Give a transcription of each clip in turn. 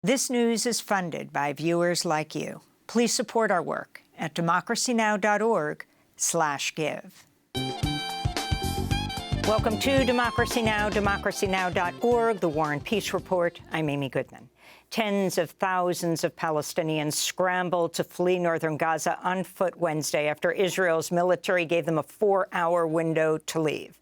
This news is funded by viewers like you. Please support our work at democracynow.org/give. Welcome to Democracy Now!, democracynow.org, the War and Peace Report. I'm Amy Goodman. Tens of thousands of Palestinians scrambled to flee northern Gaza on foot Wednesday after Israel's military gave them a 4-hour window to leave.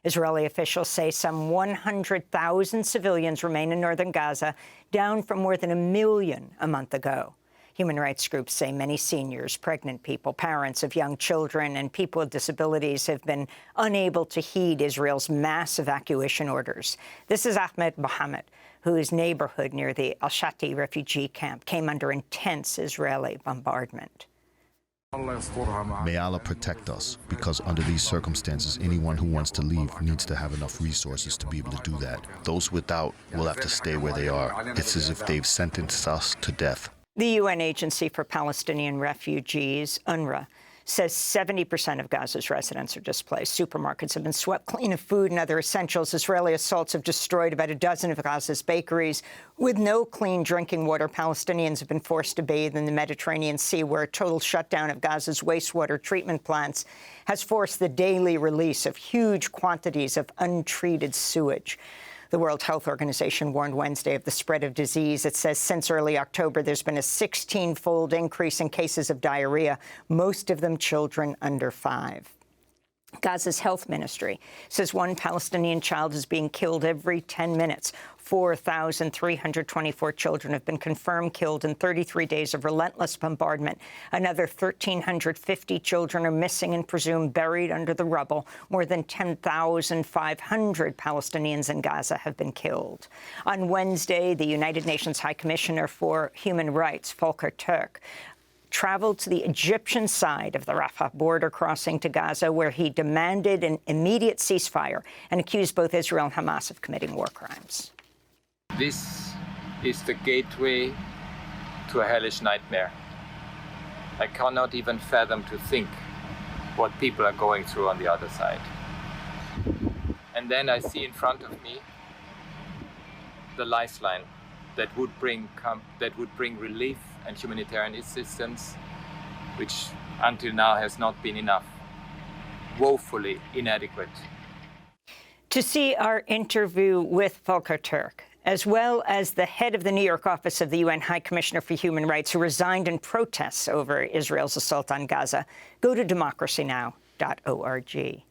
Israeli officials say some 100,000 civilians remain in northern Gaza, down from more than 1 million a month ago. Human rights groups say many seniors, pregnant people, parents of young children, and people with disabilities have been unable to heed Israel's mass evacuation orders. This is Ahmed Mohammed, whose neighborhood near the Al-Shati refugee camp came under intense Israeli bombardment. May Allah protect us, because under these circumstances, anyone who wants to leave needs to have enough resources to be able to do that. Those without will have to stay where they are. It's as if they've sentenced us to death. The UN Agency for Palestinian Refugees, UNRWA, says 70% of Gaza's residents are displaced. Supermarkets have been swept clean of food and other essentials. Israeli assaults have destroyed about a dozen of Gaza's bakeries. With no clean drinking water, Palestinians have been forced to bathe in the Mediterranean Sea, where a total shutdown of Gaza's wastewater treatment plants has forced the daily release of huge quantities of untreated sewage. The World Health Organization warned Wednesday of the spread of disease. It says since early October, there's been a 16-fold increase in cases of diarrhea, most of them children under 5. Gaza's health ministry says one Palestinian child is being killed every 10 minutes. 4,324 children have been confirmed killed in 33 days of relentless bombardment. Another 1,350 children are missing and presumed buried under the rubble. More than 10,500 Palestinians in Gaza have been killed. On Wednesday, the United Nations High Commissioner for Human Rights, Volker Turk, traveled to the Egyptian side of the Rafah border crossing to Gaza, where he demanded an immediate ceasefire and accused both Israel and Hamas of committing war crimes. This is the gateway to a hellish nightmare. I cannot even fathom to think what people are going through on the other side. And then I see in front of me the lifeline that would bring relief and humanitarian assistance, which until now has not been enough, woefully inadequate. To see our interview with Volker Turk, as well as the head of the New York office of the UN High Commissioner for Human Rights, who resigned in protests over Israel's assault on Gaza, go to democracynow.org.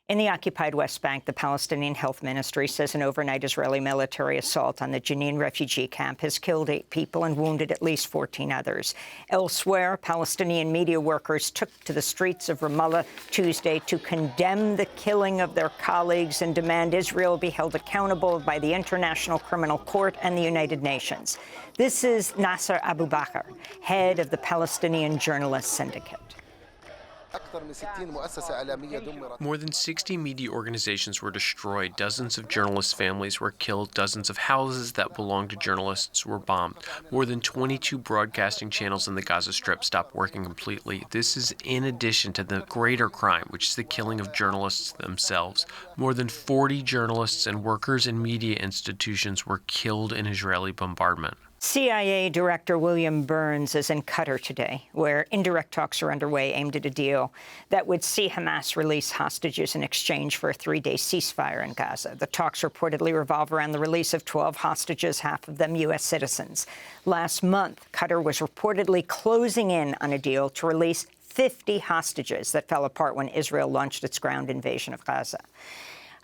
In the occupied West Bank, the Palestinian Health Ministry says an overnight Israeli military assault on the Jenin refugee camp has killed 8 people and wounded at least 14 others. Elsewhere, Palestinian media workers took to the streets of Ramallah Tuesday to condemn the killing of their colleagues and demand Israel be held accountable by the International Criminal Court and the United Nations. This is Nasser Abu Bakr, head of the Palestinian Journalists Syndicate. More than 60 media organizations were destroyed, dozens of journalists' families were killed, dozens of houses that belonged to journalists were bombed. More than 22 broadcasting channels in the Gaza Strip stopped working completely. This is in addition to the greater crime, which is the killing of journalists themselves. More than 40 journalists and workers in media institutions were killed in Israeli bombardment. CIA Director William Burns is in Qatar today, where indirect talks are underway aimed at a deal that would see Hamas release hostages in exchange for a 3-day ceasefire in Gaza. The talks reportedly revolve around the release of 12 hostages, half of them U.S. citizens. Last month, Qatar was reportedly closing in on a deal to release 50 hostages that fell apart when Israel launched its ground invasion of Gaza.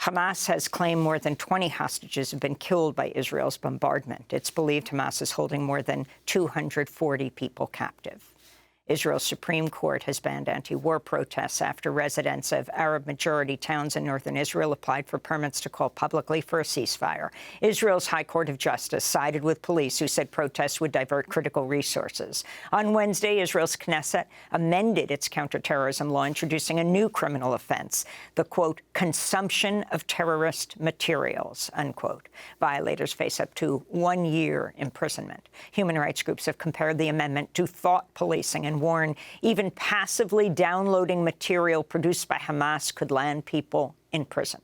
Hamas has claimed more than 20 hostages have been killed by Israel's bombardment. It's believed Hamas is holding more than 240 people captive. Israel's Supreme Court has banned anti-war protests after residents of Arab-majority towns in northern Israel applied for permits to call publicly for a ceasefire. Israel's High Court of Justice sided with police who said protests would divert critical resources. On Wednesday, Israel's Knesset amended its counterterrorism law, introducing a new criminal offense, the, quote, consumption of terrorist materials, unquote. Violators face up to 1 year imprisonment. Human rights groups have compared the amendment to thought policing and warn even passively downloading material produced by Hamas could land people in prison.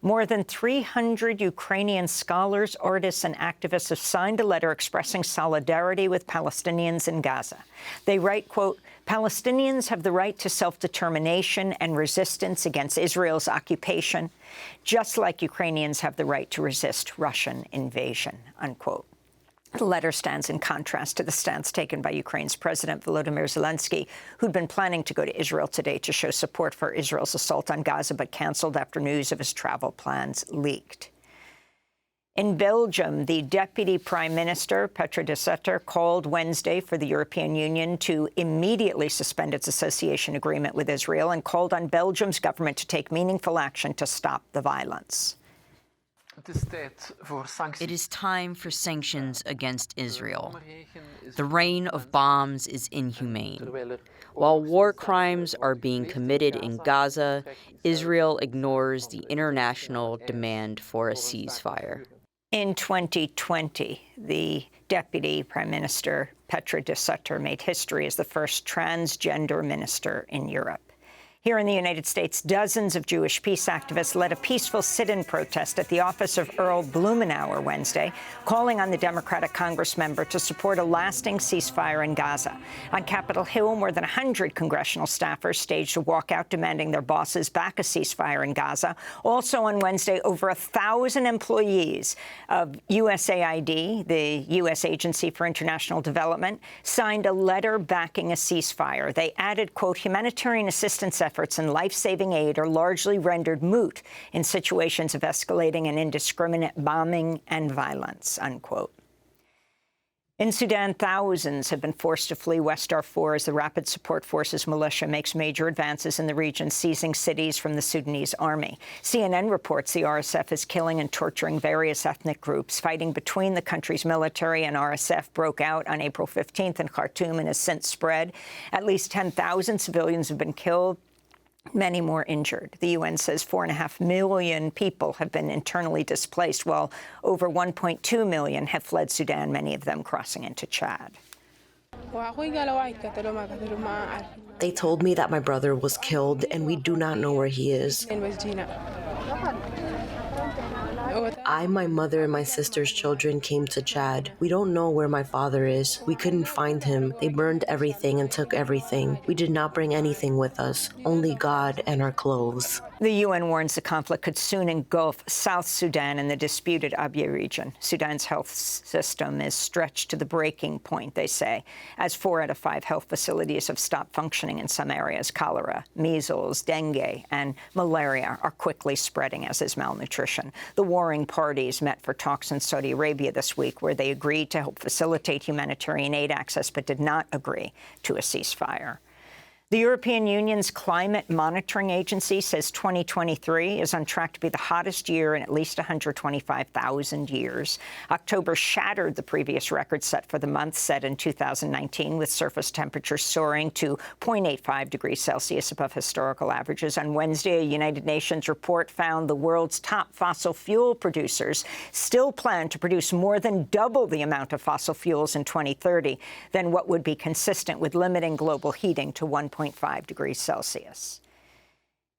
More than 300 Ukrainian scholars, artists, and activists have signed a letter expressing solidarity with Palestinians in Gaza. They write, quote, "Palestinians have the right to self-determination and resistance against Israel's occupation, just like Ukrainians have the right to resist Russian invasion," unquote. The letter stands in contrast to the stance taken by Ukraine's President Volodymyr Zelensky, who'd been planning to go to Israel today to show support for Israel's assault on Gaza, but canceled after news of his travel plans leaked. In Belgium, the Deputy Prime Minister, Petra de Sutter, called Wednesday for the European Union to immediately suspend its association agreement with Israel and called on Belgium's government to take meaningful action to stop the violence. It is time for sanctions against Israel. The rain of bombs is inhumane. While war crimes are being committed in Gaza, Israel ignores the international demand for a ceasefire. In 2020, the Deputy Prime Minister, Petra de Sutter, made history as the first transgender minister in Europe. Here in the United States, dozens of Jewish peace activists led a peaceful sit-in protest at the office of Earl Blumenauer Wednesday, calling on the Democratic Congress member to support a lasting ceasefire in Gaza. On Capitol Hill, more than 100 congressional staffers staged a walkout demanding their bosses back a ceasefire in Gaza. Also on Wednesday, over 1,000 employees of USAID, the U.S. Agency for International Development, signed a letter backing a ceasefire. They added, quote, "Humanitarian assistance efforts and life-saving aid are largely rendered moot in situations of escalating and indiscriminate bombing and violence," unquote. In Sudan, thousands have been forced to flee West Darfur as the Rapid Support Forces militia makes major advances in the region, seizing cities from the Sudanese army. CNN reports the RSF is killing and torturing various ethnic groups. Fighting between the country's military and RSF broke out on April 15th in Khartoum and has since spread. At least 10,000 civilians have been killed, many more injured. The UN says 4.5 million people have been internally displaced, while over 1.2 million have fled Sudan, many of them crossing into Chad. They told me that my brother was killed, and we do not know where he is. I, my mother, and my sister's children came to Chad. We don't know where my father is. We couldn't find him. They burned everything and took everything. We did not bring anything with us, only God and our clothes. The UN warns the conflict could soon engulf South Sudan and the disputed Abyei region. Sudan's health system is stretched to the breaking point, they say, as 4 out of 5 health facilities have stopped functioning in some areas. Cholera, measles, dengue, and malaria are quickly spreading, as is malnutrition. The warring parties met for talks in Saudi Arabia this week, where they agreed to help facilitate humanitarian aid access, but did not agree to a ceasefire. The European Union's climate monitoring agency says 2023 is on track to be the hottest year in at least 125,000 years. October shattered the previous record set for the month, set in 2019, with surface temperatures soaring to 0.85 degrees Celsius above historical averages. On Wednesday, a United Nations report found the world's top fossil fuel producers still plan to produce more than double the amount of fossil fuels in 2030 than what would be consistent with limiting global heating to 1.5 degrees Celsius.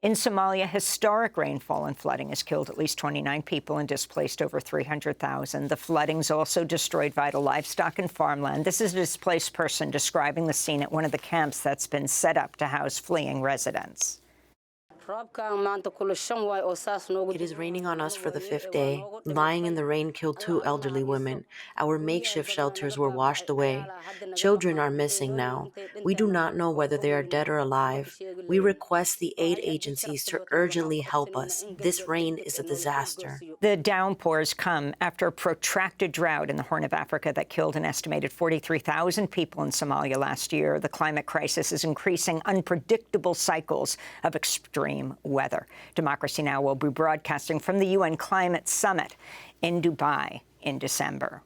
In Somalia, historic rainfall and flooding has killed at least 29 people and displaced over 300,000. The flooding's also destroyed vital livestock and farmland. This is a displaced person describing the scene at one of the camps that's been set up to house fleeing residents. It is raining on us for the 5th day. Lying in the rain killed 2 elderly women. Our makeshift shelters were washed away. Children are missing now. We do not know whether they are dead or alive. We request the aid agencies to urgently help us. This rain is a disaster. The downpours come after a protracted drought in the Horn of Africa that killed an estimated 43,000 people in Somalia last year. The climate crisis is increasing unpredictable cycles of extreme weather. Democracy Now! Will be broadcasting from the UN Climate Summit in Dubai in December.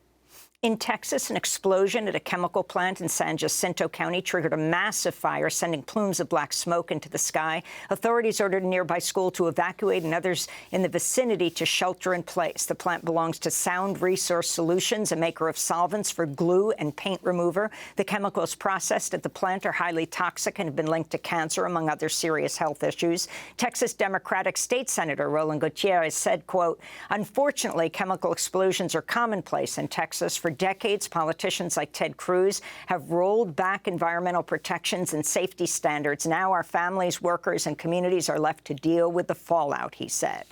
In Texas, an explosion at a chemical plant in San Jacinto County triggered a massive fire, sending plumes of black smoke into the sky. Authorities ordered a nearby school to evacuate and others in the vicinity to shelter in place. The plant belongs to Sound Resource Solutions, a maker of solvents for glue and paint remover. The chemicals processed at the plant are highly toxic and have been linked to cancer, among other serious health issues. Texas Democratic State Senator Roland Gutierrez said, quote, "Unfortunately, chemical explosions are commonplace in Texas. For decades, politicians like Ted Cruz have rolled back environmental protections and safety standards. Now our families, workers, and communities are left to deal with the fallout," he said.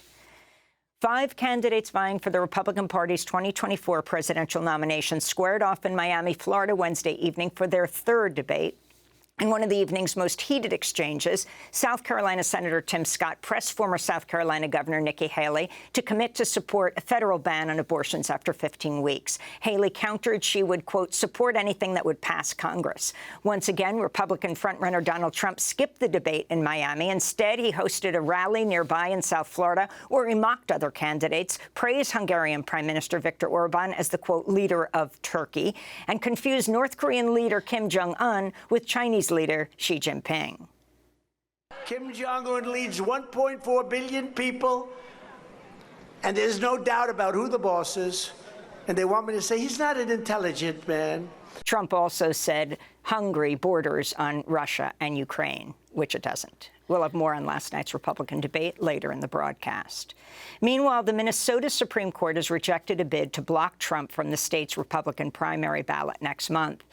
5 candidates vying for the Republican Party's 2024 presidential nomination squared off in Miami, Florida, Wednesday evening for their 3rd debate. In one of the evening's most heated exchanges, South Carolina Senator Tim Scott pressed former South Carolina Governor Nikki Haley to commit to support a federal ban on abortions after 15 weeks. Haley countered she would, quote, "support anything that would pass Congress." Once again, Republican frontrunner Donald Trump skipped the debate in Miami. Instead, he hosted a rally nearby in South Florida where he mocked other candidates, praised Hungarian Prime Minister Viktor Orban as the, quote, "leader of Turkey," and confused North Korean leader Kim Jong-un with Chinese leader Xi Jinping. Kim Jong-un leads 1.4 billion people, and there's no doubt about who the boss is. And they want me to say he's not an intelligent man. Trump also said Hungary borders on Russia and Ukraine, which it doesn't. We'll have more on last night's Republican debate later in the broadcast. Meanwhile, the Minnesota Supreme Court has rejected a bid to block Trump from the state's Republican primary ballot next month.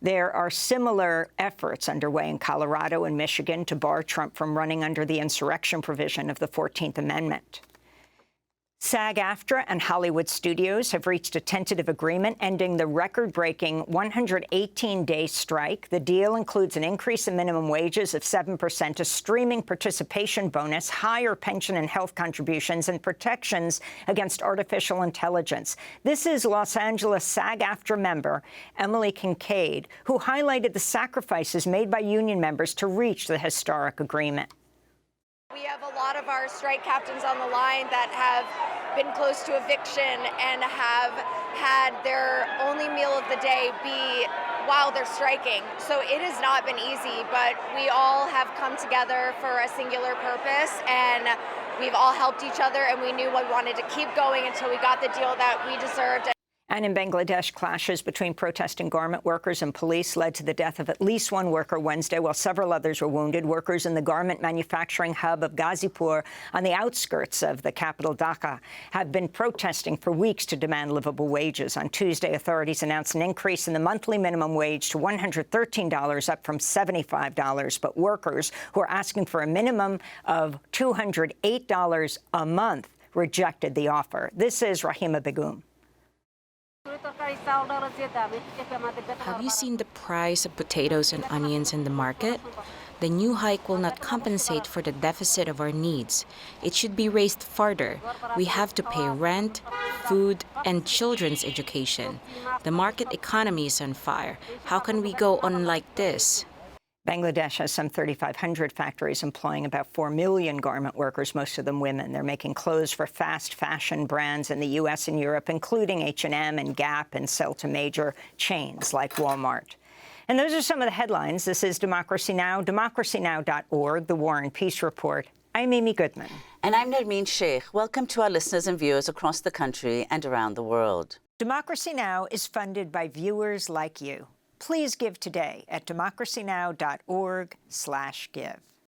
There are similar efforts underway in Colorado and Michigan to bar Trump from running under the insurrection provision of the 14th Amendment. SAG-AFTRA and Hollywood Studios have reached a tentative agreement ending the record-breaking 118-day strike. The deal includes an increase in minimum wages of 7%, a streaming participation bonus, higher pension and health contributions, and protections against artificial intelligence. This is Los Angeles SAG-AFTRA member Emily Kincaid, who highlighted the sacrifices made by union members to reach the historic agreement. We have a lot of our strike captains on the line that have been close to eviction and have had their only meal of the day be while they're striking. So it has not been easy, but we all have come together for a singular purpose, and we've all helped each other, and we knew we wanted to keep going until we got the deal that we deserved. And in Bangladesh, clashes between protesting garment workers and police led to the death of at least one worker Wednesday, while several others were wounded. Workers in the garment manufacturing hub of Ghazipur on the outskirts of the capital, Dhaka, have been protesting for weeks to demand livable wages. On Tuesday, authorities announced an increase in the monthly minimum wage to $113, up from $75. But workers, who are asking for a minimum of $208 a month, rejected the offer. This is Rahima Begum. Have you seen the price of potatoes and onions in the market? The new hike will not compensate for the deficit of our needs. It should be raised further. We have to pay rent, food, and children's education. The market economy is on fire. How can we go on like this? Bangladesh has some 3,500 factories employing about 4 million garment workers, most of them women. They're making clothes for fast fashion brands in the U.S. and Europe, including H&M and Gap, and sell to major chains like Walmart. And those are some of the headlines. This is Democracy Now!, democracynow.org, the War and Peace Report. I'm Amy Goodman. And I'm Nermeen Sheikh. Welcome to our listeners and viewers across the country and around the world. Democracy Now! Is funded by viewers like you. Please give today at democracynow.org/give.